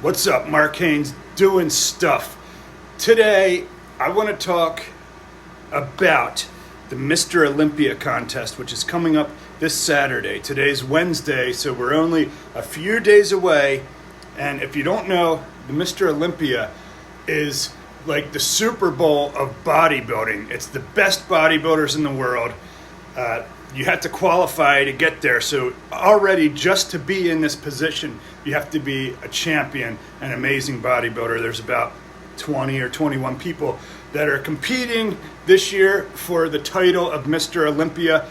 What's up, Mark Haynes doing stuff. Today, I want to talk about the Mr. Olympia contest, which is coming up this Saturday. Today's Wednesday, so we're only a few days away. And if you don't know, the Mr. Olympia is like the Super Bowl of bodybuilding. It's the best bodybuilders in the world. You have to qualify to get there. So already just to be in this position, you have to be a champion, an amazing bodybuilder. There's about 20 or 21 people that are competing this year for the title of Mr. Olympia.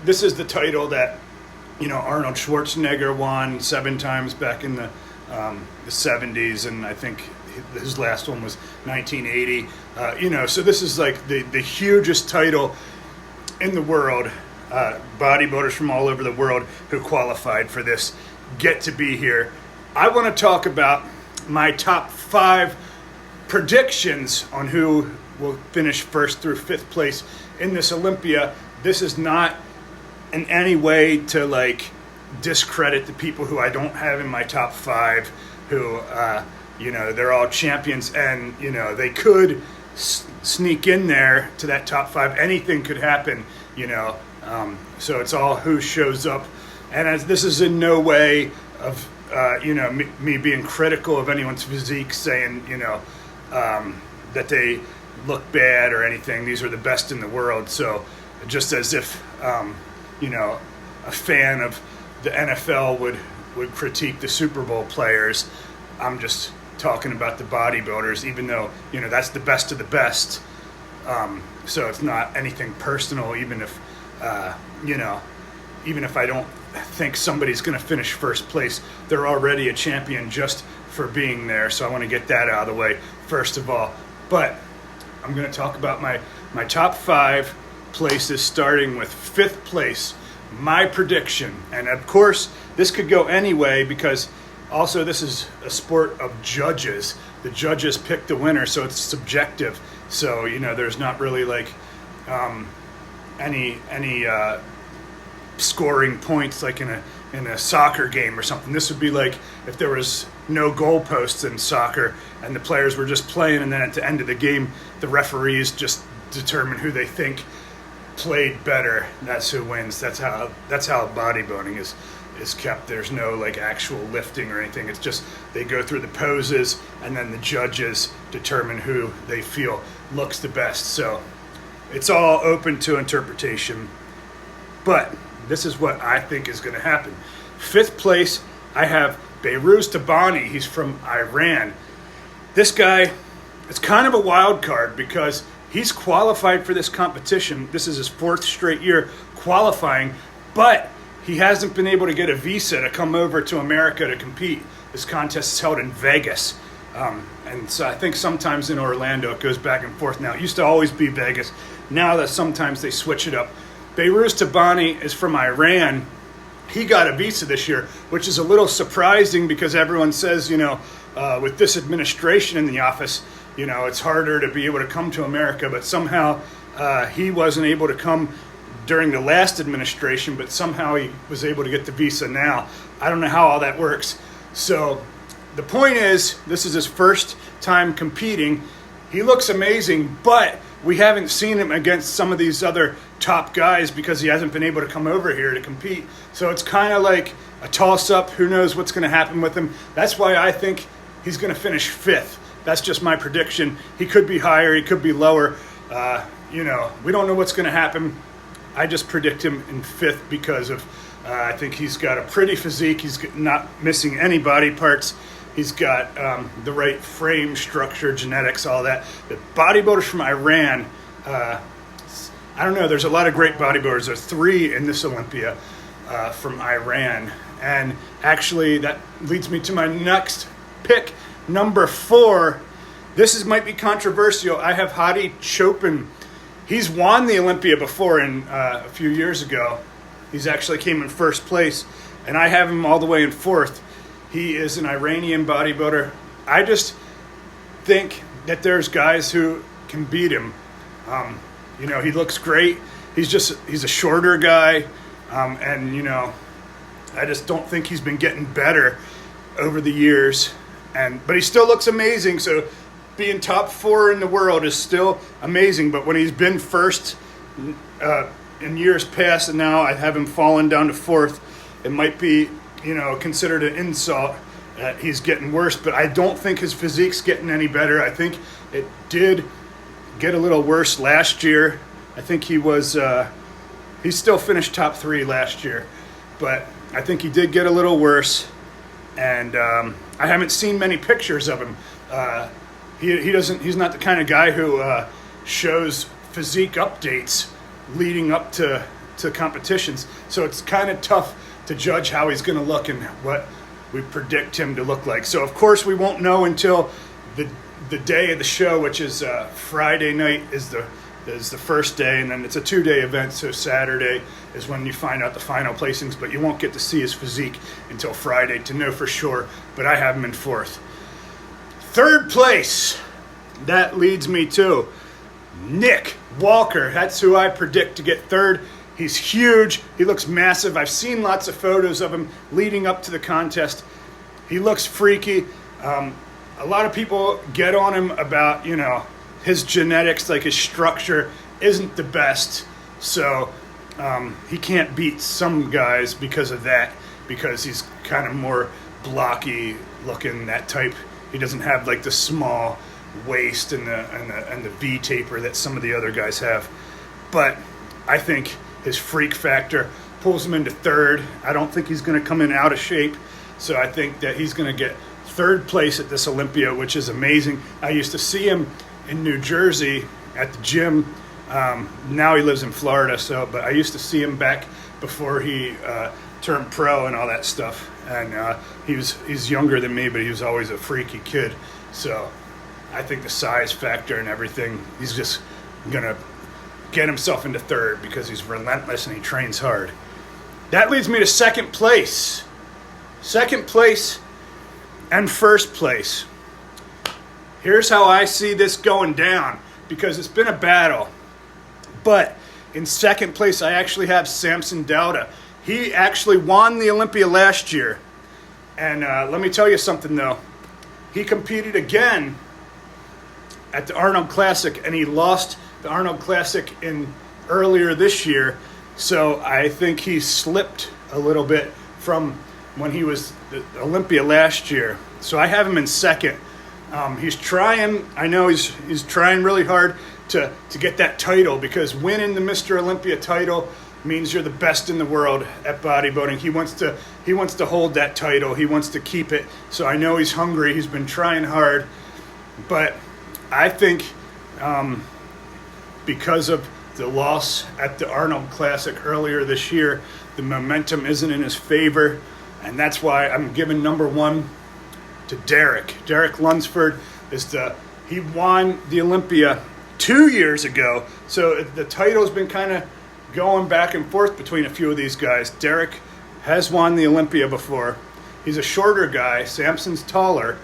This is the title that, Arnold Schwarzenegger won 7 times back in the 70s, and I think his last one was 1980. So this is like the hugest title in the world. Bodybuilders from all over the world who qualified for this get to be here. I want to talk about my top 5 predictions on who will finish first through 5th place in this Olympia. This is not in any way to discredit the people who I don't have in my top 5 who they're all champions, and they could sneak in there to that top 5. Anything could happen, so it's all who shows up. And as this is in no way of me being critical of anyone's physique, saying that they look bad or anything. These are the best in the world. So just as if a fan of the NFL would critique the Super Bowl players, I'm just talking about the bodybuilders, even though that's the best of the best. So it's not anything personal, even if I don't think somebody's going to finish first place. They're already a champion just for being there. So I want to get that out of the way first of all. But I'm going to talk about my top 5 places, starting with 5th place. My prediction, and of course this could go any way because also this is a sport of judges. The judges pick the winner, so it's subjective. So there's not really any scoring points like in a soccer game or something. This would be like if there was no goalposts in soccer and the players were just playing, and then at the end of the game the referees just determine who they think played better. That's who wins. That's how bodybuilding is kept. There's no actual lifting or anything. It's just they go through the poses and then the judges determine who they feel looks the best. So it's all open to interpretation, but this is what I think is going to happen. 5th place, I have Behrooz Tabani. He's from Iran. This guy, it's kind of a wild card because he's qualified for this competition. This is his 4th straight year qualifying, but he hasn't been able to get a visa to come over to America to compete. This contest is held in Vegas. And so I think sometimes in Orlando it goes back and forth now. It used to always be Vegas. Now that sometimes they switch it up. Behrooz Tabani is from Iran. He got a visa this year, which is a little surprising because everyone says, with this administration in the office, it's harder to be able to come to America. But somehow he wasn't able to come during the last administration, but somehow he was able to get the visa now. I don't know how all that works. So the point is, this is his first time competing. He looks amazing, but we haven't seen him against some of these other top guys because he hasn't been able to come over here to compete. So it's kind of like a toss-up. Who knows what's going to happen with him? That's why I think he's going to finish 5th. That's just my prediction. He could be higher, he could be lower. We don't know what's going to happen. I just predict him in 5th because of I think he's got a pretty physique. He's not missing any body parts. He's got the right frame, structure, genetics, all that. The bodybuilders from Iran, I don't know, there's a lot of great bodybuilders. There's 3 in this Olympia from Iran. And actually that leads me to my next pick, number 4. This might be controversial. I have Hadi Chopin. He's won the Olympia before a few years ago. He's actually came in 1st place, and I have him all the way in 4th. He is an Iranian bodybuilder. I just think that there's guys who can beat him. He looks great. He's a shorter guy, and I just don't think he's been getting better over the years. but he still looks amazing. So being top 4 in the world is still amazing. But when he's been first in years past, and now I have him fallen down to 4th, it might be, considered an insult that he's getting worse. But I don't think his physique's getting any better. I think it did get a little worse last year. I think he still finished top 3 last year, but I think he did get a little worse. And I haven't seen many pictures of him. He's not the kind of guy who shows physique updates leading up to competitions. So it's kind of tough to judge how he's going to look and what we predict him to look like. So of course we won't know until the day of the show, which is Friday night is the first day, and then it's a 2-day event. So Saturday is when you find out the final placings, but you won't get to see his physique until Friday to know for sure. But I have him in 4th. 3rd place, that leads me to Nick Walker. That's who I predict to get 3rd. He's huge. He looks massive. I've seen lots of photos of him leading up to the contest. He looks freaky. A lot of people get on him about, his genetics, like his structure isn't the best. So he can't beat some guys because of that, because he's kind of more blocky looking, that type. He doesn't have like the small waist and the V taper that some of the other guys have. But I think his freak factor pulls him into 3rd. I don't think he's going to come in out of shape. So I think that he's going to get 3rd place at this Olympia, which is amazing. I used to see him in New Jersey at the gym. Now he lives in Florida. But I used to see him back before he turned pro and all that stuff. And he's younger than me, but he was always a freaky kid. So I think the size factor and everything, he's just going to get himself into 3rd because he's relentless and he trains hard. That leads me to 2nd place. 2nd place and 1st place. Here's how I see this going down, because it's been a battle. But in 2nd place, I actually have Samson Dauda. He actually won the Olympia last year. And let me tell you something, though. He competed again at the Arnold Classic, and he lost the Arnold Classic earlier this year. So I think he slipped a little bit from when he was the Olympia last year. So I have him in 2nd. He's trying. I know he's trying really hard to get that title, because winning the Mr. Olympia title means you're the best in the world at bodybuilding. He wants to hold that title. He wants to keep it. So I know he's hungry. He's been trying hard, but I think because of the loss at the Arnold Classic earlier this year, the momentum isn't in his favor, and that's why I'm giving number 1 to Derek. Derek Lunsford he won the Olympia 2 years ago, so the title's been kind of going back and forth between a few of these guys. Derek has won the Olympia before. He's a shorter guy. Samson's taller,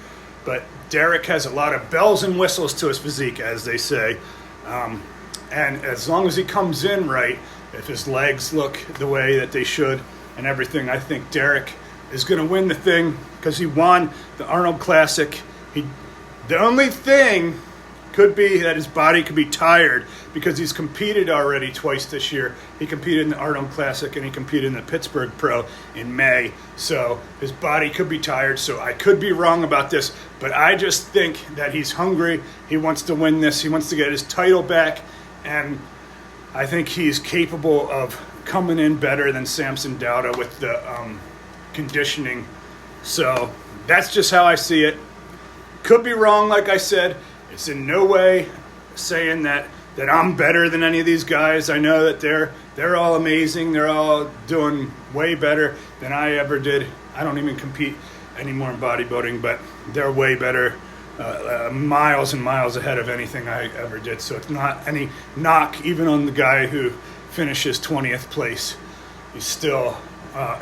but Derek has a lot of bells and whistles to his physique, as they say. And as long as he comes in right, if his legs look the way that they should and everything, I think Derek is going to win the thing, because he won the Arnold Classic. The only thing could be that his body could be tired, because he's competed already twice this year. He competed in the Arnold Classic and he competed in the Pittsburgh Pro in May. So his body could be tired. So I could be wrong about this, but I just think that he's hungry. He wants to win this. He wants to get his title back. And I think he's capable of coming in better than Samson Dauda with the conditioning. So that's just how I see it. Could be wrong, like I said. It's in no way saying that I'm better than any of these guys. I know that they're all amazing. They're all doing way better than I ever did. I don't even compete anymore in bodybuilding, but they're way better, miles and miles ahead of anything I ever did. So it's not any knock even on the guy who finishes 20th place. He's still,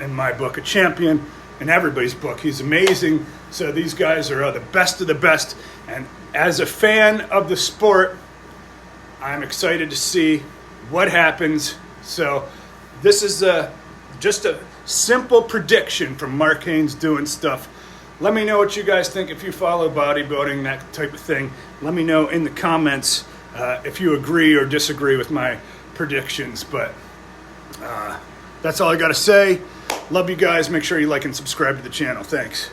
in my book, a champion. In everybody's book, he's amazing. So these guys are the best of the best. And as a fan of the sport, I'm excited to see what happens. So this is just a simple prediction from Mark Haynes doing stuff let me know what you guys think if you follow bodybuilding, that type of thing. Let me know in the comments if you agree or disagree with my predictions. But that's all I got to say. Love you guys. Make sure you like and subscribe to the channel. Thanks.